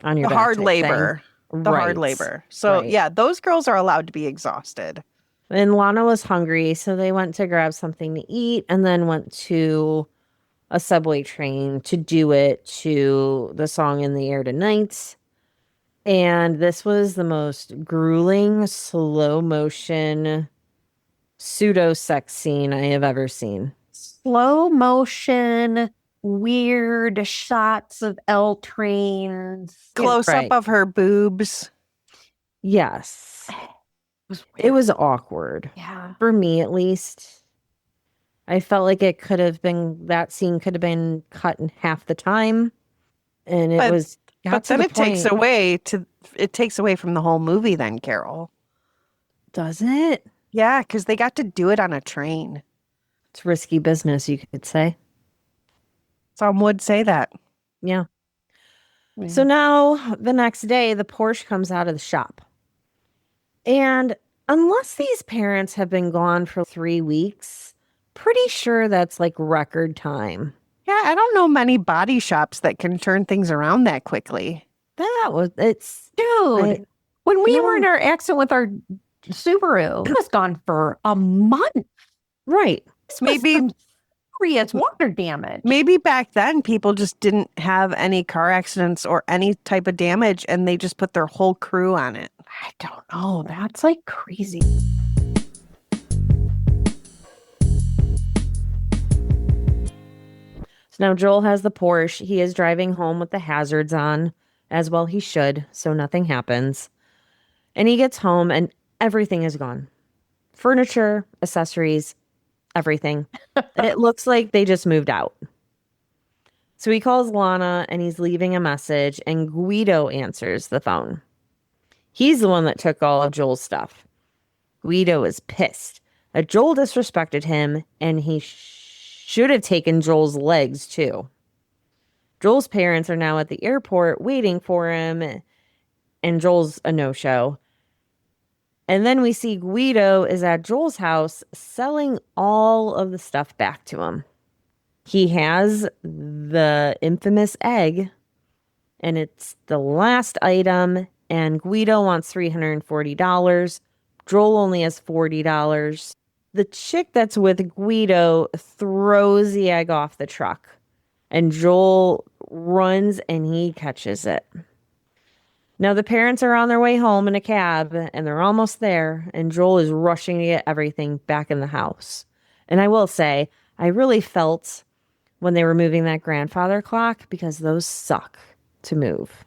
on your The back hard type labor. thing. The Right. hard labor. So Right. yeah, those girls are allowed to be exhausted. And Lana was hungry, so they went to grab something to eat and then went to a subway train to do it to the song In the Air Tonight. And this was the most grueling, slow motion, pseudo sex scene I have ever seen. Slow motion, weird shots of L trains. Close Right. up of her boobs. Yes. It was awkward. Yeah. For me, at least. I felt like that scene could have been cut in half the time. And But then then it takes away from the whole movie then, Carol. Does it? Yeah, because they got to do it on a train. It's risky business, you could say. Some would say that. Yeah. So now the next day, the Porsche comes out of the shop. And unless these parents have been gone for 3 weeks, pretty sure that's like record time. Yeah, I don't know many body shops that can turn things around that quickly. Dude, when we were in our accident with our Subaru, it was gone for a month. Right. This was some serious water damage. Maybe back then people just didn't have any car accidents or any type of damage and they just put their whole crew on it. I don't know. That's like crazy. So now Joel has the Porsche. He is driving home with the hazards on, as well he should, so nothing happens. And he gets home and everything is gone. Furniture, accessories, everything. It looks like they just moved out. So he calls Lana and he's leaving a message, and Guido answers the phone. He's the one that took all of Joel's stuff. Guido is pissed that Joel disrespected him, and he should have taken Joel's legs too. Joel's parents are now at the airport waiting for him, and Joel's a no-show. And then we see Guido is at Joel's house selling all of the stuff back to him. He has the infamous egg, and it's the last item, and Guido wants $340. Joel only has $40. The chick that's with Guido throws the egg off the truck, and Joel runs and he catches it. Now the parents are on their way home in a cab, and they're almost there, and Joel is rushing to get everything back in the house. And I will say, I really felt when they were moving that grandfather clock, because those suck to move.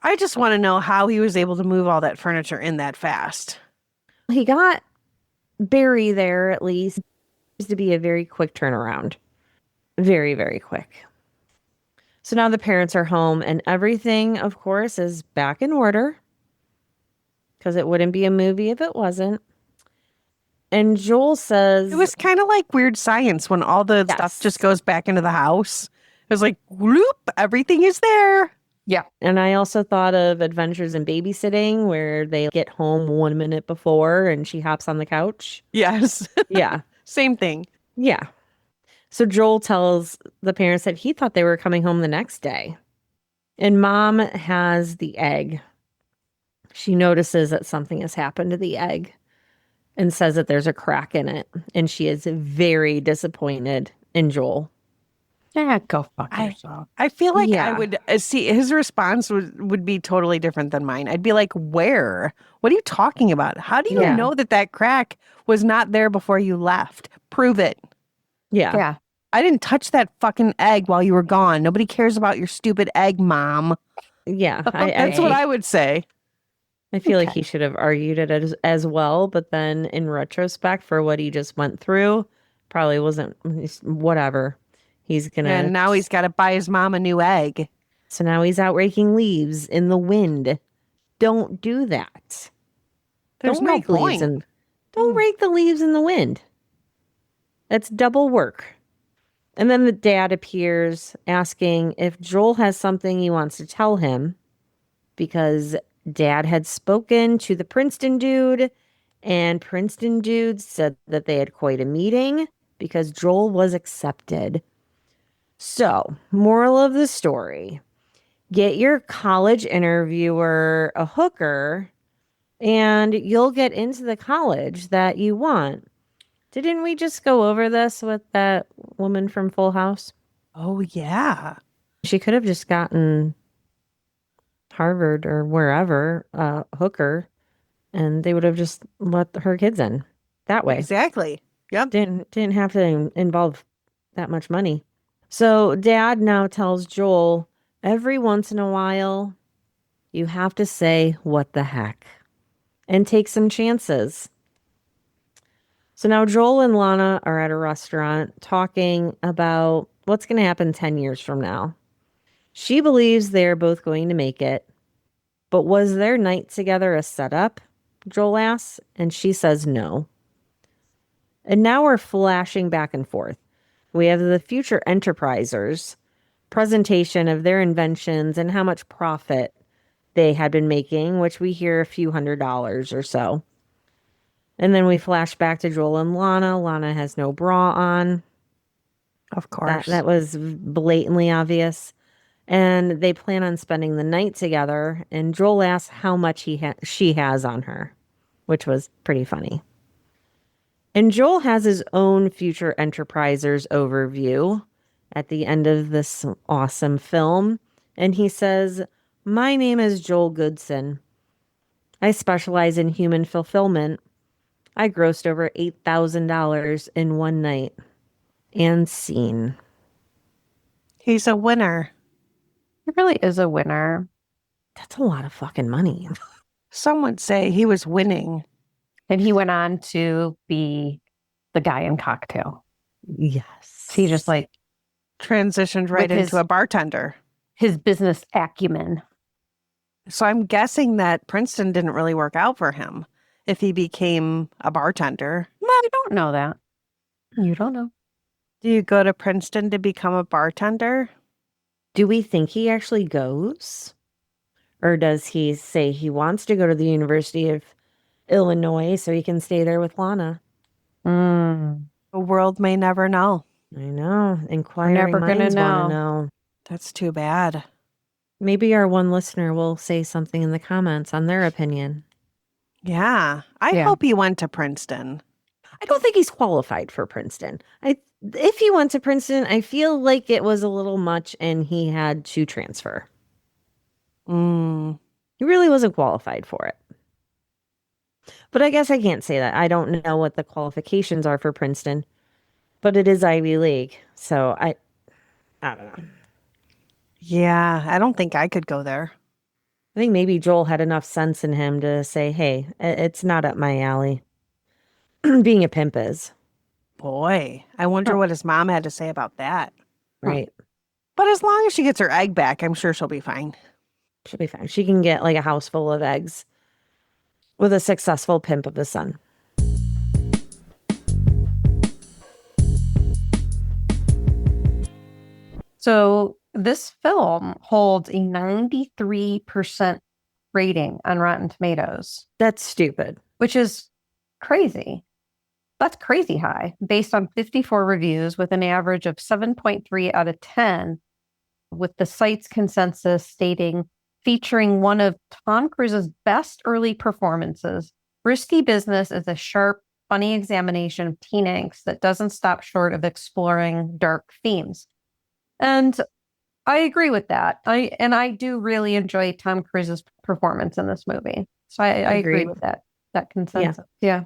I just want to know how he was able to move all that furniture in that fast. He got Barry there, at least. It seems to be a very quick turnaround. Very, very quick. So now the parents are home, and everything, of course, is back in order, because it wouldn't be a movie if it wasn't. And Joel says... It was kind of like Weird Science when all the stuff just goes back into the house. It was like, whoop, everything is there. Yeah. And I also thought of Adventures in Babysitting, where they get home 1 minute before and she hops on the couch. Yes. Yeah. Same thing. Yeah. So Joel tells the parents that he thought they were coming home the next day. And mom has the egg. She notices that something has happened to the egg and says that there's a crack in it. And she is very disappointed in Joel. Yeah, go fuck yourself. I feel like Yeah. I would see his response would be totally different than mine. I'd be like, where? What are you talking about? How do you Yeah. know that crack was not there before you left? Prove it. Yeah. Yeah. I didn't touch that fucking egg while you were gone. Nobody cares about your stupid egg, Mom. Yeah, That's what I would say. I feel like Okay. he should have argued it as well, but then in retrospect, for what he just went through, probably wasn't whatever. He's gonna. And now he's got to buy his mom a new egg. So now he's out raking leaves in the wind. Don't do that. There's Don't no rake leaves point. and don't rake the leaves in the wind. That's double work. And then the dad appears asking if Joel has something he wants to tell him because dad had spoken to the Princeton dude and Princeton dude said that they had quite a meeting because Joel was accepted. So, moral of the story, get your college interviewer a hooker and you'll get into the college that you want. Didn't we just go over this with that woman from Full House? Oh, yeah. She could have just gotten Harvard or wherever hooker, and they would have just let her kids in that way. Exactly. Yep. Didn't have to involve that much money. So dad now tells Joel every once in a while you have to say what the heck and take some chances. So now Joel and Lana are at a restaurant talking about what's going to happen 10 years from now. She believes they're both going to make it. But was their night together a setup? Joel asks, and she says no. And now we're flashing back and forth. We have the future enterprisers presentation of their inventions and how much profit they had been making, which we hear a few $100s or so. And then we flash back to Joel and Lana. Lana has no bra on. Of course. That was blatantly obvious. And they plan on spending the night together. And Joel asks how much she has on her, which was pretty funny. And Joel has his own future enterprisers overview at the end of this awesome film. And he says, "My name is Joel Goodsen. I specialize in human fulfillment. I grossed over $8,000 in one night." And scene. He's a winner. He really is a winner. That's a lot of fucking money. Some would say he was winning. And he went on to be the guy in Cocktail. Yes. He just like Transitioned right With into his- a bartender. his business acumen. So I'm guessing that Princeton didn't really work out for him if he became a bartender. Well, you don't know that. You don't know. Do you go to Princeton to become a bartender? Do we think he actually goes? Or does he say he wants to go to the University of Illinois so he can stay there with Lana? Mm. The world may never know. I know. Inquiring never gonna minds want to know. know. That's too bad. Maybe our one listener will say something in the comments on their opinion. Yeah. I Yeah. hope he went to Princeton. I don't think he's qualified for Princeton. If he went to Princeton, I feel like it was a little much and he had to transfer. Mm. He really wasn't qualified for it. But I guess I can't say that. I don't know what the qualifications are for Princeton, but it is Ivy League. So I don't know. Yeah. I don't think I could go there. I think maybe Joel had enough sense in him to say, hey, it's not up my alley. Being a pimp is. Boy, I wonder what his mom had to say about that. Right. But as long as she gets her egg back, I'm sure she'll be fine. She'll be fine. She can get like a house full of eggs with a successful pimp of a son. So this film holds a 93% rating on Rotten Tomatoes, That's stupid. which is crazy. That's crazy high based on 54 reviews with an average of 7.3 out of 10, with the site's consensus stating featuring one of Tom Cruise's best early performances. Risky Business is a sharp, funny examination of teen angst that doesn't stop short of exploring dark themes. And I agree with that. I do really enjoy Tom Cruise's performance in this movie. So I agree Agreed. with that consensus. Yeah.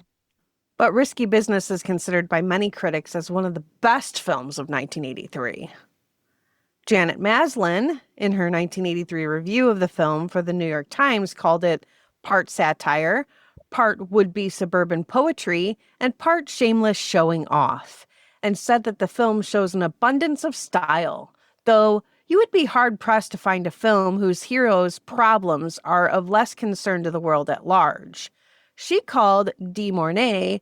But Risky Business is considered by many critics as one of the best films of 1983. Janet Maslin, in her 1983 review of the film for the New York Times, called it part satire, part would-be suburban poetry, and part shameless showing off, and said that the film shows an abundance of style, though you would be hard-pressed to find a film whose heroes' problems are of less concern to the world at large. She called Mornay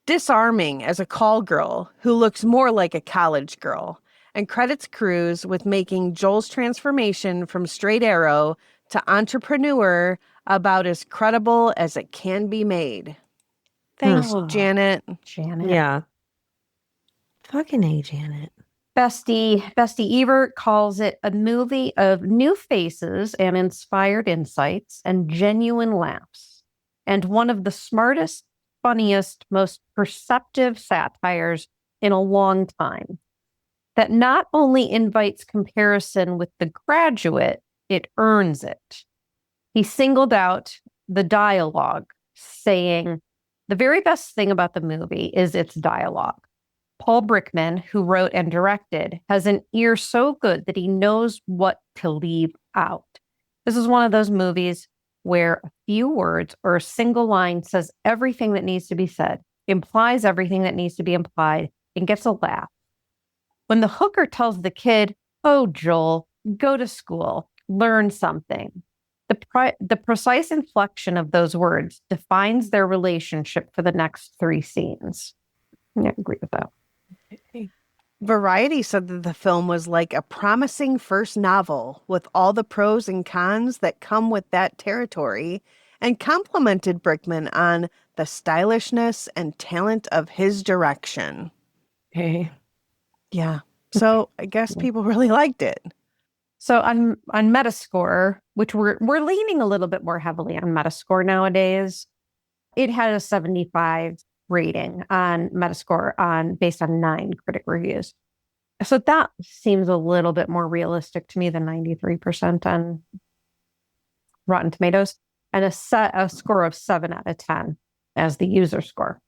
disarming as a call girl who looks more like a college girl, and credits Cruise with making Joel's transformation from straight arrow to entrepreneur about as credible as it can be made. Thanks, Oh. Janet. Janet. Yeah. Fucking A, Janet. Bestie Evert calls it a movie of new faces and inspired insights and genuine laughs, and one of the smartest, funniest, most perceptive satires in a long time, that not only invites comparison with The Graduate, it earns it. He singled out the dialogue, saying, the very best thing about the movie is its dialogue. Paul Brickman, who wrote and directed, has an ear so good that he knows what to leave out. This is one of those movies where a few words or a single line says everything that needs to be said, implies everything that needs to be implied, and gets a laugh. When the hooker tells the kid, oh, Joel, go to school, learn something, the precise inflection of those words defines their relationship for the next 3 scenes. Yeah, I agree with that. Variety said that the film was like a promising first novel with all the pros and cons that come with that territory, and complimented Brickman on the stylishness and talent of his direction. Okay. Yeah. So I guess people really liked it. So on Metascore, which we're leaning a little bit more heavily on Metascore nowadays, it had a 75 rating on Metascore based on 9 critic reviews. So that seems a little bit more realistic to me than 93% on Rotten Tomatoes, and a score of 7 out of 10 as the user score.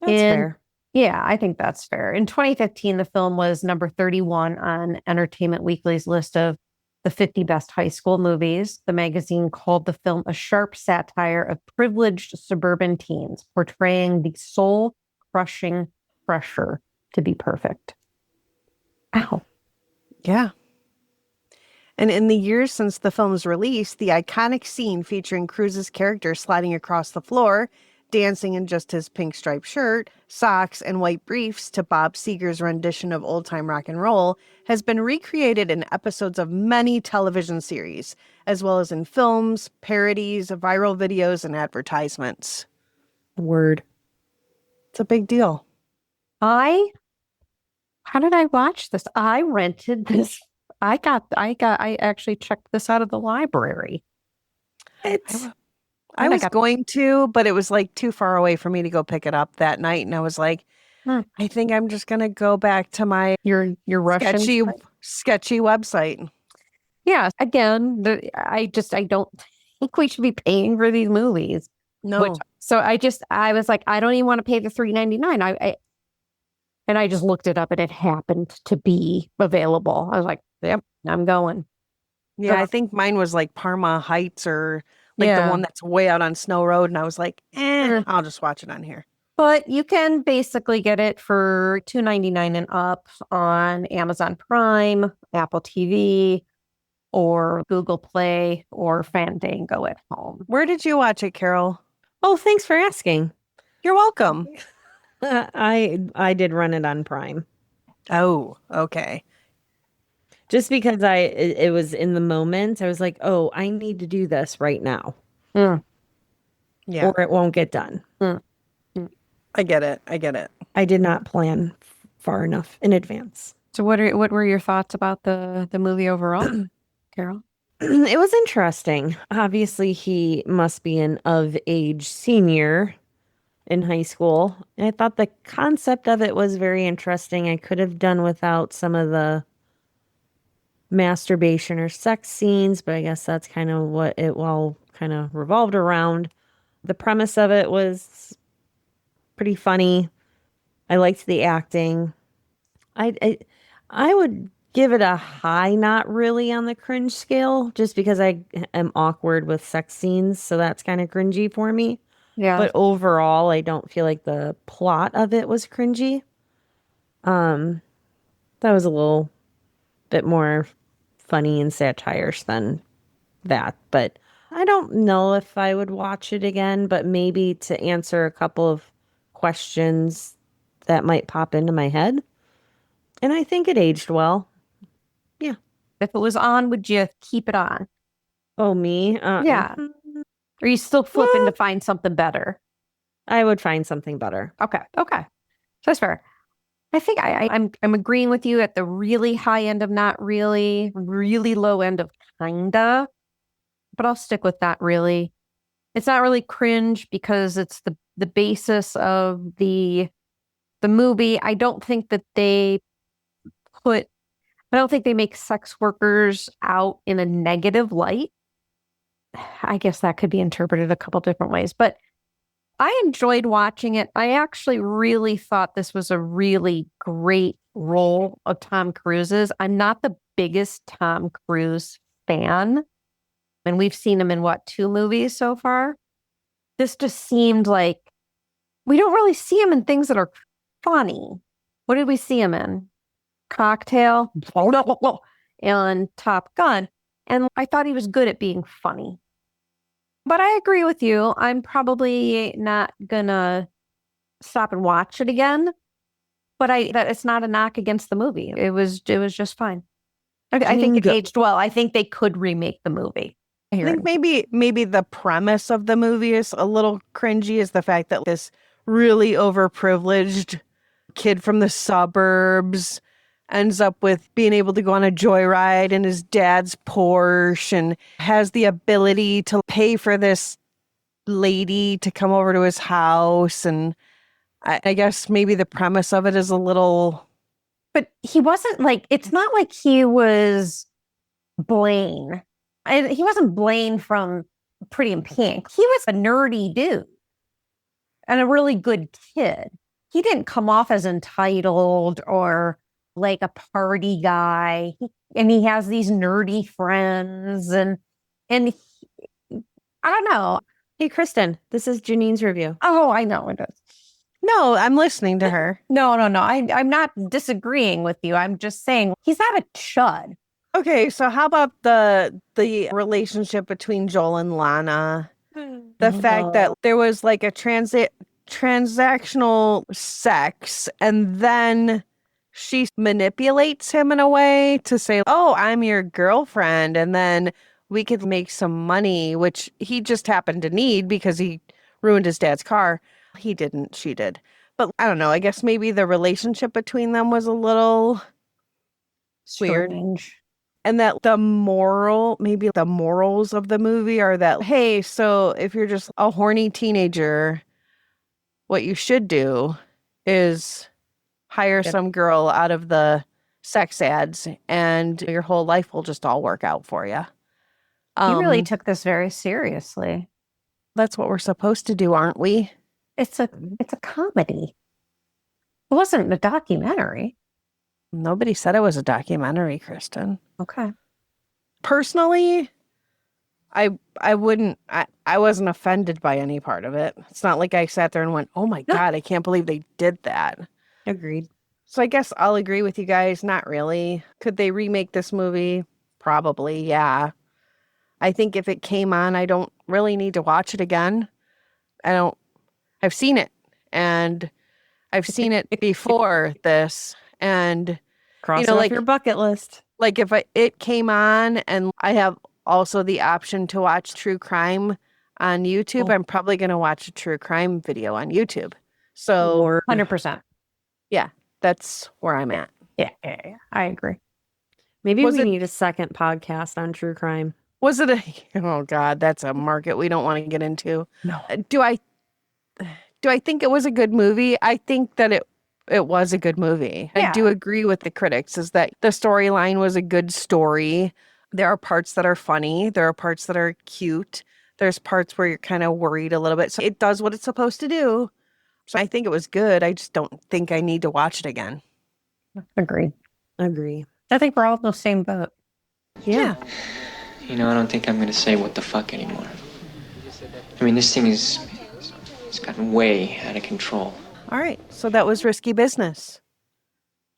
That's fair. Yeah, I think that's fair. In 2015, the film was number 31 on Entertainment Weekly's list of the 50 best high school movies. The magazine called the film a sharp satire of privileged suburban teens, portraying the soul-crushing pressure to be perfect. Ow. Yeah. And in the years since the film's release, the iconic scene featuring Cruise's character sliding across the floor, dancing in just his pink striped shirt, socks, and white briefs to Bob Seger's rendition of old-time rock and roll has been recreated in episodes of many television series, as well as in films, parodies, viral videos, and advertisements. Word. It's a big deal. How did I watch this? I rented this. I actually checked this out of the library. I was going to, but it was like too far away for me to go pick it up that night. And I was like, I think I'm just going to go back to my your Russian sketchy website. Yeah. Again, I don't think we should be paying for these movies. No. So I was like, I don't even want to pay the $3.99. And I just looked it up and it happened to be available. I was like, yep, I'm going. Yeah, I think mine was like Parma Heights or like the one that's way out on Snow Road. And I was like, I'll just watch it on here. But you can basically get it for $2.99 and up on Amazon Prime, Apple TV, or Google Play, or Fandango at home. Where did you watch it, Carol? Oh, thanks for asking. You're welcome. I did run it on Prime. Oh, okay. Just because it was in the moment, I was like, oh, I need to do this right now. Yeah. Or it won't get done. I get it. I did not plan far enough in advance. So what were your thoughts about the movie overall, Carol? It was interesting. Obviously, he must be an of-age senior in high school. And I thought the concept of it was very interesting. I could have done without some of the masturbation or sex scenes, but I guess that's kind of what it all kind of revolved around. The premise of it was pretty funny. I liked the acting. I would give it a high not really on the cringe scale just because I am awkward with sex scenes, so that's kind of cringy for me. Yeah. But overall, I don't feel like the plot of it was cringy. That was a little bit more funny and satire-ish than that, but I don't know if I would watch it again, but maybe to answer a couple of questions that might pop into my head. And I think it aged well. Yeah. If it was on, would you keep it on? Oh, me? Yeah. Or are you still flipping to find something better? I would find something better. Okay. So that's fair. I think I'm agreeing with you at the really high end of not really, really low end of kinda, but I'll stick with that really. It's not really cringe because it's the basis of the movie. I don't think they make sex workers out in a negative light. I guess that could be interpreted a couple different ways, but I enjoyed watching it. I actually really thought this was a really great role of Tom Cruise's. I'm not the biggest Tom Cruise fan, and we've seen him in 2 movies so far. This just seemed like we don't really see him in things that are funny. What did we see him in? Cocktail and Top Gun. And I thought he was good at being funny. But I agree with you. I'm probably not gonna stop and watch it again. But that it's not a knock against the movie. It was just fine. I think it aged well. I think they could remake the movie. I think maybe the premise of the movie is a little cringy, is the fact that this really overprivileged kid from the suburbs ends up with being able to go on a joyride in his dad's Porsche and has the ability to pay for this lady to come over to his house. And I guess maybe the premise of it is a little... But he wasn't like, it's not like he was Blaine. He wasn't Blaine from Pretty in Pink. He was a nerdy dude and a really good kid. He didn't come off as entitled or like a party guy. And he has these nerdy friends and he, I don't know. Hey, Kristen, this is Janine's review. Oh, I know it is. No, I'm listening to her. No. I'm not disagreeing with you. I'm just saying he's not a chud. Okay, so how about the relationship between Joel and Lana? The fact that there was like a transactional sex, and then she manipulates him in a way to say, "Oh, I'm your girlfriend," and then we could make some money, which he just happened to need because he ruined his dad's car. He didn't, she did. But I don't know, I guess maybe the relationship between them was a little weird. Strange. And that maybe the morals of the movie are that, hey, so if you're just a horny teenager, what you should do is hire some girl out of the sex ads and your whole life will just all work out for you. He really took this very seriously. That's what we're supposed to do, aren't we? It's a comedy. It wasn't a documentary. Nobody said it was a documentary, Kristen. Okay. Personally, I wasn't offended by any part of it. It's not like I sat there and went, "Oh my God, I can't believe they did that." Agreed. So I guess I'll agree with you guys. Not really. Could they remake this movie? Probably, yeah. I think if it came on, I don't really need to watch it again. I've seen it, and I've seen it before this, and Cross it off your bucket list. like if it came on and I have also the option to watch true crime on YouTube, I'm probably going to watch a true crime video on YouTube. So 100%. Yeah, that's where I'm at. Yeah, I agree. Maybe we need a second podcast on true crime. Was it oh God, that's a market we don't want to get into. No. Do I think it was a good movie? I think that it was a good movie. Yeah. I do agree with the critics is that the storyline was a good story. There are parts that are funny. There are parts that are cute. There's parts where you're kind of worried a little bit. So it does what it's supposed to do. So I think it was good. I just don't think I need to watch it again. Agreed. Agree. I think we're all in the same boat. Yeah. You know, I don't think I'm gonna say what the fuck anymore. I mean, this thing it's gotten way out of control. All right. So that was Risky Business.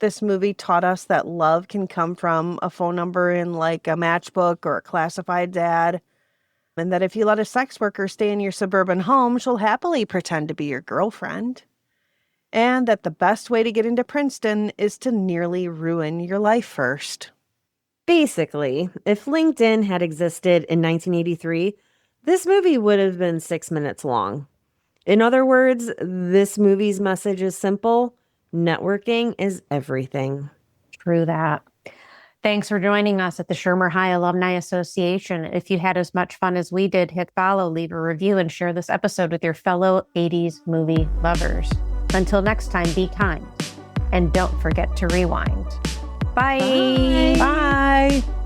This movie taught us that love can come from a phone number in like a matchbook or a classified ad. And that if you let a sex worker stay in your suburban home, she'll happily pretend to be your girlfriend. And that the best way to get into Princeton is to nearly ruin your life first. Basically, if LinkedIn had existed in 1983, this movie would have been 6 minutes long. In other words, this movie's message is simple. Networking is everything. True that. Thanks for joining us at the Shermer High Alumni Association. If you had as much fun as we did, hit follow, leave a review, and share this episode with your fellow 80s movie lovers. Until next time, be kind. And don't forget to rewind. Bye. Bye.